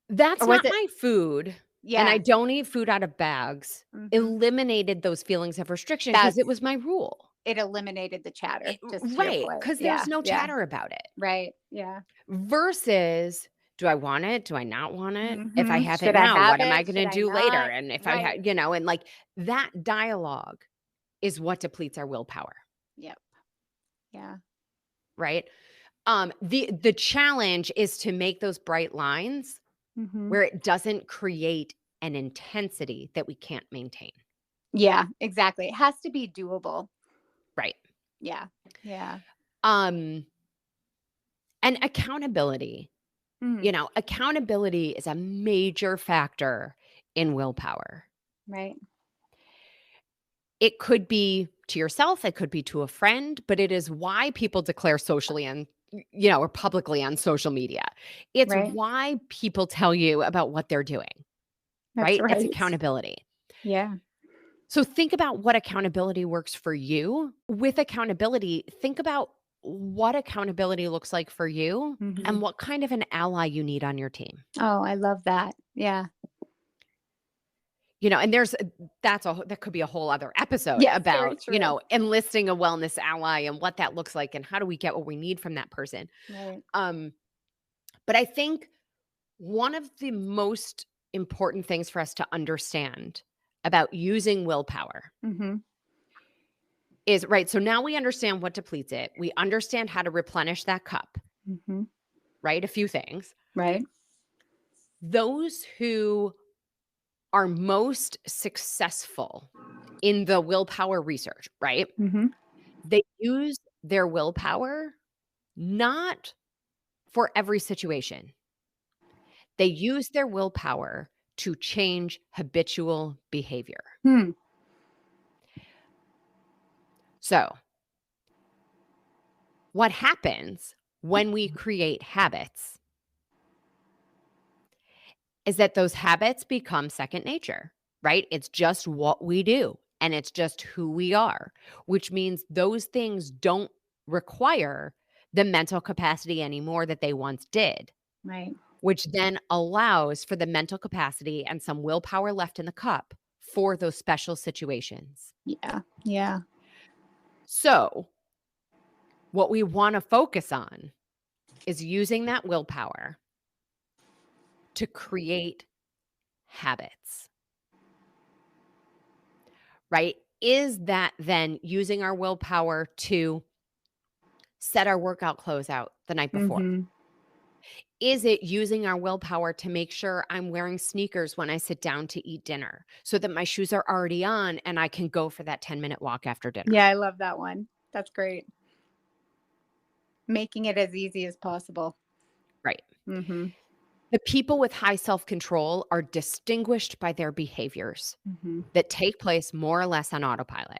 Speaker 2: That's
Speaker 1: Or was
Speaker 2: not
Speaker 1: it?
Speaker 2: my food, and I
Speaker 1: Yeah.
Speaker 2: don't eat food out of bags,
Speaker 1: Mhm.
Speaker 2: eliminated those feelings of restriction because
Speaker 1: That's
Speaker 2: it was my rule.
Speaker 1: it eliminated the
Speaker 2: It
Speaker 1: chatter, just to your
Speaker 2: right,
Speaker 1: point.
Speaker 2: because there's
Speaker 1: Yeah,
Speaker 2: no
Speaker 1: yeah.
Speaker 2: chatter about it.
Speaker 1: Right. Yeah.
Speaker 2: Versus, do I want it? Do I not want it? If I
Speaker 1: Mhm.
Speaker 2: have it
Speaker 1: Should I
Speaker 2: now,
Speaker 1: have
Speaker 2: what am I
Speaker 1: it? Should
Speaker 2: gonna
Speaker 1: I
Speaker 2: do later?
Speaker 1: not?
Speaker 2: And if I
Speaker 1: Right.
Speaker 2: had, and like that dialogue is what depletes our willpower,
Speaker 1: Yep. Yeah.
Speaker 2: right? The challenge is to make those bright lines
Speaker 1: Mhm.
Speaker 2: where it doesn't create an intensity that we can't maintain.
Speaker 1: Yeah, exactly. It has to be doable.
Speaker 2: Right.
Speaker 1: Yeah. Yeah.
Speaker 2: Um, and accountability,
Speaker 1: Mm.
Speaker 2: accountability is a major factor in willpower.
Speaker 1: Right.
Speaker 2: It could be to yourself, it could be to a friend, but it is why people declare socially and or publicly on social media. It's
Speaker 1: Right.
Speaker 2: why people tell you about what they're doing,
Speaker 1: That's
Speaker 2: right? It's
Speaker 1: right.
Speaker 2: accountability.
Speaker 1: Yeah.
Speaker 2: So think about what accountability works for you. With accountability, think about what accountability looks like for you
Speaker 1: Mhm.
Speaker 2: and what kind of an ally you need on your team.
Speaker 1: Oh, I love that. Yeah.
Speaker 2: And that could be a whole other episode
Speaker 1: Yes, very
Speaker 2: about,
Speaker 1: true.
Speaker 2: enlisting a wellness ally and what that looks like and how do we get what we need from that person.
Speaker 1: Right.
Speaker 2: Um, but I think one of the most important things for us to understand about using willpower
Speaker 1: Mhm.
Speaker 2: is right. So now we understand what depletes it. We understand how to replenish that cup,
Speaker 1: Mhm.
Speaker 2: right? A few things.
Speaker 1: Right.
Speaker 2: Those who are most successful in the willpower research, right?
Speaker 1: Mhm.
Speaker 2: They use their willpower not for every situation. They use their willpower to change habitual behavior.
Speaker 1: Hmm.
Speaker 2: So, what happens when we create habits is that those habits become second nature, right? It's just what we do and it's just who we are, which means those things don't require the mental capacity anymore that they once did,
Speaker 1: Right.
Speaker 2: which then allows for the mental capacity and some willpower left in the cup for those special situations.
Speaker 1: Yeah. Yeah.
Speaker 2: So, what we want to focus on is using that willpower to create habits, right? Is that then using our willpower to set our workout clothes out the night before?
Speaker 1: Mhm.
Speaker 2: Is it using our willpower to make sure I'm wearing sneakers when I sit down to eat dinner so that my shoes are already on and I can go for that 10-minute walk after dinner?
Speaker 1: Yeah, I love that one. That's great. Making it as easy as possible.
Speaker 2: Right.
Speaker 1: Mhm.
Speaker 2: The people with high self control are distinguished by their behaviors
Speaker 1: Mhm.
Speaker 2: that take place more or less on autopilot,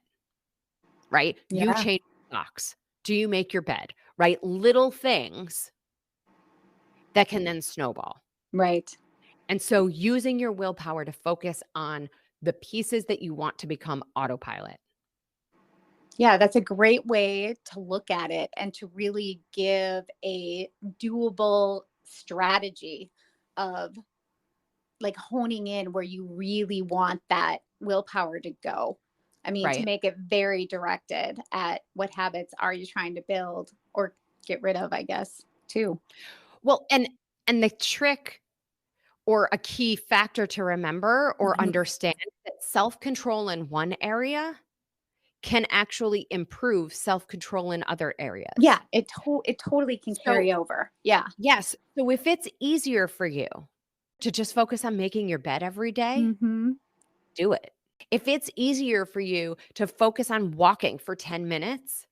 Speaker 2: right? You
Speaker 1: Yeah.
Speaker 2: change socks. Do you make your bed, right? Little things that can then snowball.
Speaker 1: Right.
Speaker 2: And so using your willpower to focus on the pieces that you want to become autopilot.
Speaker 1: Yeah, that's a great way to look at it and to really give a doable strategy of like honing in where you really want that willpower to go. I mean, to
Speaker 2: Right.
Speaker 1: make it very directed at what habits are you trying to build or get rid of, I guess, too.
Speaker 2: Well, and the trick or a key factor to remember or
Speaker 1: Mhm.
Speaker 2: understand that self-control in one area can actually improve self-control in other
Speaker 1: Yeah,
Speaker 2: areas.
Speaker 1: it totally can
Speaker 2: So,
Speaker 1: carry over. Yeah.
Speaker 2: yes, so if it's easier for you to just focus on making your bed every day,
Speaker 1: Mhm.
Speaker 2: do it. If it's easier for you to focus on walking for 10 minutes,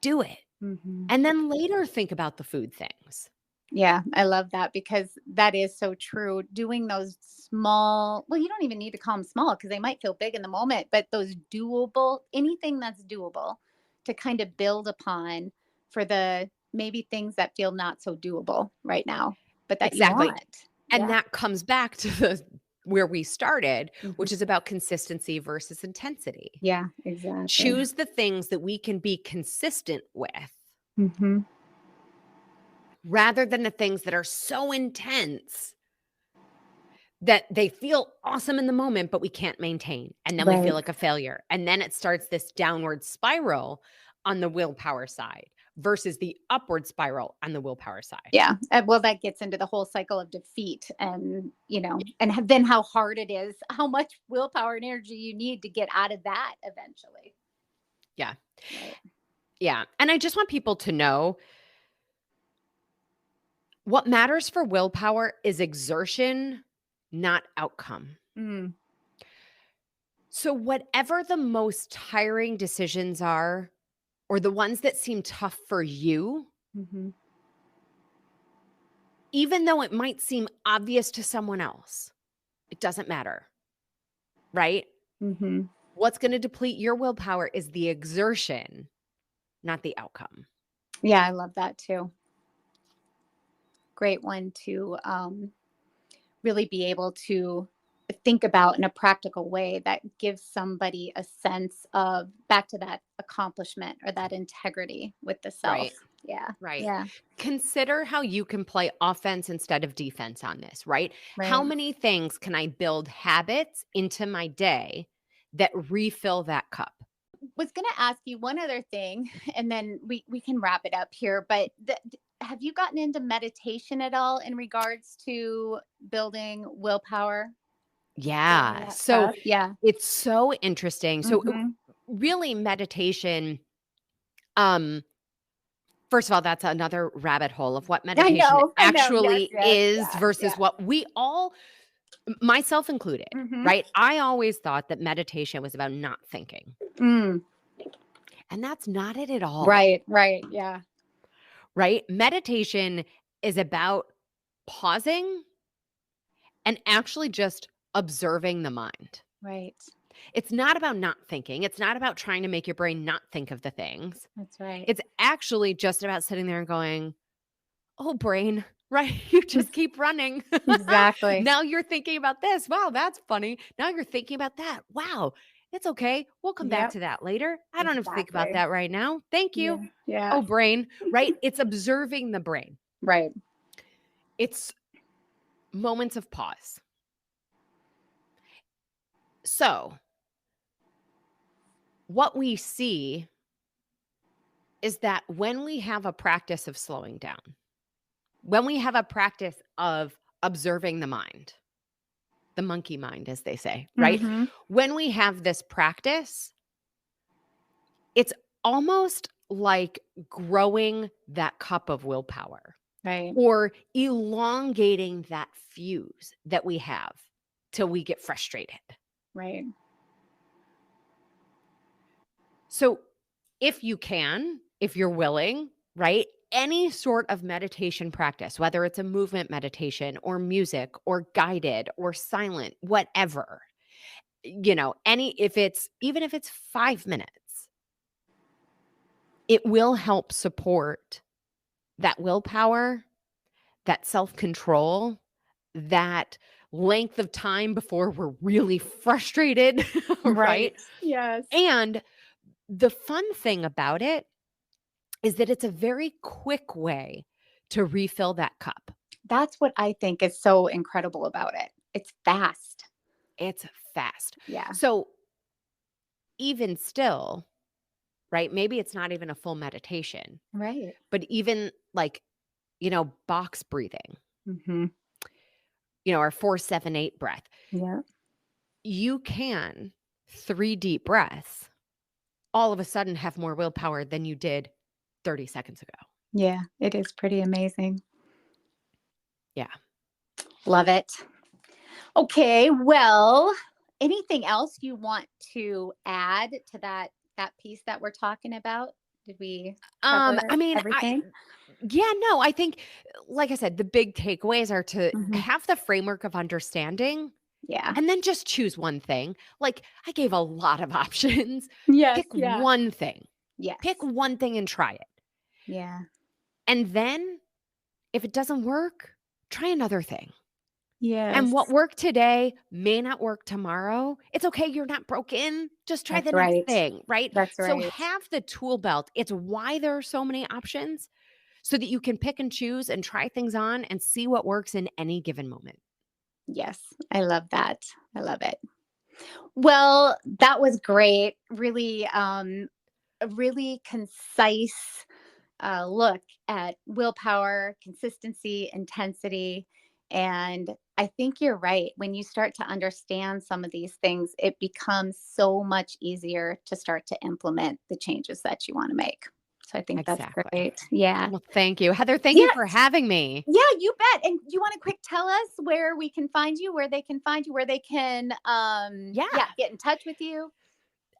Speaker 2: do it.
Speaker 1: Mhm.
Speaker 2: And then later think about the food things.
Speaker 1: Yeah, I love that because that is so true. Doing those small, well, you don't even need to call them small because they might feel big in the moment, but those doable, anything that's doable to kind of build upon for the maybe things that feel not so doable right now, but that you
Speaker 2: Exactly.
Speaker 1: want.
Speaker 2: And
Speaker 1: Yeah.
Speaker 2: that comes back to the where we started,
Speaker 1: Mhm.
Speaker 2: which is about consistency versus intensity.
Speaker 1: Yeah, exactly.
Speaker 2: Choose the things that we can be consistent with
Speaker 1: Hmm.
Speaker 2: rather than the things that are so intense that they feel awesome in the moment, but we can't maintain. And then we feel
Speaker 1: Right.
Speaker 2: like a failure. And then it starts this downward spiral on the willpower side versus the upward spiral on the willpower side.
Speaker 1: Yeah. Well, that gets into the whole cycle of defeat and, and then how hard it is, how much willpower and energy you need to get out of that eventually.
Speaker 2: Yeah.
Speaker 1: Right.
Speaker 2: Yeah. And I just want people to know what matters for willpower is exertion, not outcome.
Speaker 1: Mm.
Speaker 2: So, whatever the most tiring decisions are, or the ones that seem tough for you,
Speaker 1: Mm-hmm.
Speaker 2: even though it might seem obvious to someone else, it doesn't matter, right?
Speaker 1: Mm-hmm.
Speaker 2: What's going to deplete your willpower is the exertion, not the outcome.
Speaker 1: Yeah, I love that too. Great one to really be able to think about in a practical way that gives somebody a sense of back to that accomplishment or that integrity with the self.
Speaker 2: Right.
Speaker 1: Yeah.
Speaker 2: Right.
Speaker 1: Yeah.
Speaker 2: Consider how you can play offense instead of defense on this, right? How
Speaker 1: Right.
Speaker 2: many things can I build habits into my day that refill that cup?
Speaker 1: Was going to ask you one other thing and then we can wrap it up here, but have you gotten into meditation at all in regards to building willpower?
Speaker 2: Yeah. So
Speaker 1: Yeah.
Speaker 2: it's so interesting. So
Speaker 1: Mm-hmm.
Speaker 2: really meditation, um, first of all, that's another rabbit hole of what meditation
Speaker 1: I know. Yes,
Speaker 2: actually
Speaker 1: yes,
Speaker 2: is
Speaker 1: yeah,
Speaker 2: versus
Speaker 1: yeah.
Speaker 2: what we all, myself included,
Speaker 1: Mm-hmm.
Speaker 2: right? I always thought that meditation was about not thinking.
Speaker 1: Mm.
Speaker 2: And that's not it at all.
Speaker 1: Right. Yeah.
Speaker 2: Right? Meditation is about pausing and actually just observing the mind.
Speaker 1: Right.
Speaker 2: It's not about not thinking. It's not about trying to make your brain not think of the things.
Speaker 1: That's right.
Speaker 2: It's actually just about sitting there and going, oh, brain, right? You just keep running.
Speaker 1: Exactly.
Speaker 2: Now you're thinking about this. Wow, that's funny. Now you're thinking about that. Wow, it's okay. We'll come back
Speaker 1: Yep.
Speaker 2: to that later. I don't have to think about
Speaker 1: Exactly.
Speaker 2: that right now. Thank you.
Speaker 1: Yeah.
Speaker 2: Oh, brain, right? It's observing the brain.
Speaker 1: Right.
Speaker 2: It's moments of pause. So, what we see is that when we have a practice of slowing down, when we have a practice of observing the mind, the monkey mind, as they say, right?
Speaker 1: Mm-hmm.
Speaker 2: When we have this practice, it's almost like growing that cup of willpower
Speaker 1: Right.
Speaker 2: or elongating that fuse that we have till we get frustrated.
Speaker 1: Right.
Speaker 2: So if you can, if you're willing, right? Any sort of meditation practice, whether it's a movement meditation or music or guided or silent, whatever, even if it's 5 minutes, it will help support that willpower, that self-control, that length of time before we're really frustrated, right?
Speaker 1: Yes.
Speaker 2: And the fun thing about it is that it's a very quick way to refill that cup.
Speaker 1: That's what I think is so incredible about it. It's fast.
Speaker 2: It's fast.
Speaker 1: Yeah.
Speaker 2: So even still, right? Maybe it's not even a full meditation,
Speaker 1: Right.
Speaker 2: but even like, box breathing,
Speaker 1: Mm-hmm.
Speaker 2: our 4-7-8 breath.
Speaker 1: Yeah.
Speaker 2: You can 3 deep breaths all of a sudden have more willpower than you did 30 seconds ago.
Speaker 1: Yeah. It is pretty amazing.
Speaker 2: Yeah.
Speaker 1: Love it. Okay. Well, anything else you want to add to that piece that we're talking about? Did we cover everything?
Speaker 2: I think, like I said, the big takeaways are to
Speaker 1: Mhm.
Speaker 2: have the framework of understanding
Speaker 1: Yeah.
Speaker 2: and then just choose one thing. Like I gave a lot of options.
Speaker 1: Yes.
Speaker 2: Pick
Speaker 1: Yeah.
Speaker 2: one thing.
Speaker 1: Yes.
Speaker 2: Pick one thing and try it.
Speaker 1: Yeah.
Speaker 2: And then if it doesn't work, try another thing.
Speaker 1: Yes.
Speaker 2: And what worked today may not work tomorrow. It's okay. You're not broken. Just try
Speaker 1: That's
Speaker 2: the
Speaker 1: right.
Speaker 2: next thing, right?
Speaker 1: That's
Speaker 2: So
Speaker 1: right.
Speaker 2: have the tool belt. It's why there are so many options so that you can pick and choose and try things on and see what works in any given moment.
Speaker 1: Yes, I love that. I love it. Well, that was great. Really, a really concise look at willpower, consistency, intensity. And I think you're right. When you start to understand some of these things, it becomes so much easier to start to implement the changes that you want to make. So I think that's
Speaker 2: Exactly.
Speaker 1: great. Yeah.
Speaker 2: Well, thank you. Heather, thank
Speaker 1: Yeah.
Speaker 2: you for having me.
Speaker 1: Yeah, you bet. And you want to quick tell us where we can find you, where they can find you, where they can
Speaker 2: Yeah,
Speaker 1: get in touch with you?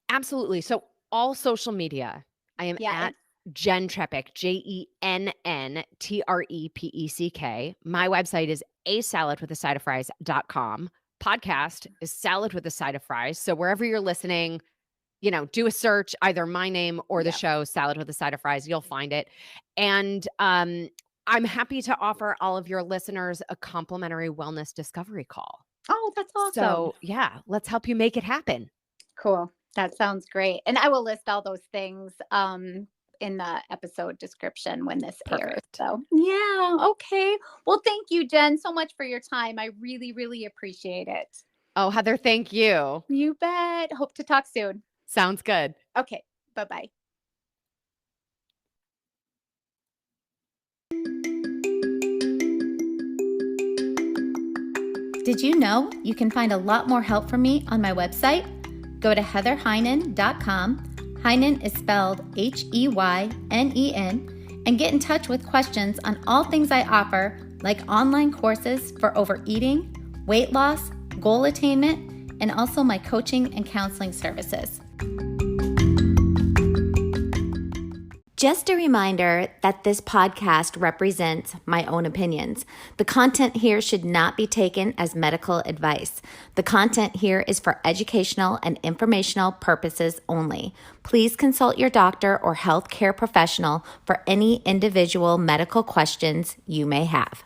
Speaker 2: absolutely. So, all social media, I am
Speaker 1: Yeah,
Speaker 2: at
Speaker 1: and
Speaker 2: Jenn Trepeck, JennTrepeck. My website is asaladwithasideoffries.com. Podcast is Salad with a Side of Fries. So, wherever you're listening, do a search, either my name or the
Speaker 1: yeah.
Speaker 2: show, Salad with a Side of Fries. You'll find it. And I'm happy to offer all of your listeners a complimentary wellness discovery call.
Speaker 1: Oh, that's awesome.
Speaker 2: So, yeah, let's help you make it happen.
Speaker 1: Cool. That sounds great. And I will list all those things in the episode description when this airs.
Speaker 2: Perfect.
Speaker 1: So, yeah. Okay. Well, thank you, Jen, so much for your time. I really, really appreciate it.
Speaker 2: Oh, Heather, thank you.
Speaker 1: You bet. Hope to talk soon.
Speaker 2: Sounds good.
Speaker 1: Okay. Bye bye. Did you know you can find a lot more help from me on my website? Go to heatherheynen.com. Heynen is spelled Heynen, and get in touch with questions on all things I offer, like online courses for overeating, weight loss, goal attainment, and also my coaching and counseling services. Just a reminder that this podcast represents my own opinions. The content here should not be taken as medical advice. The content here is for educational and informational purposes only. Please consult your doctor or healthcare professional for any individual medical questions you may have.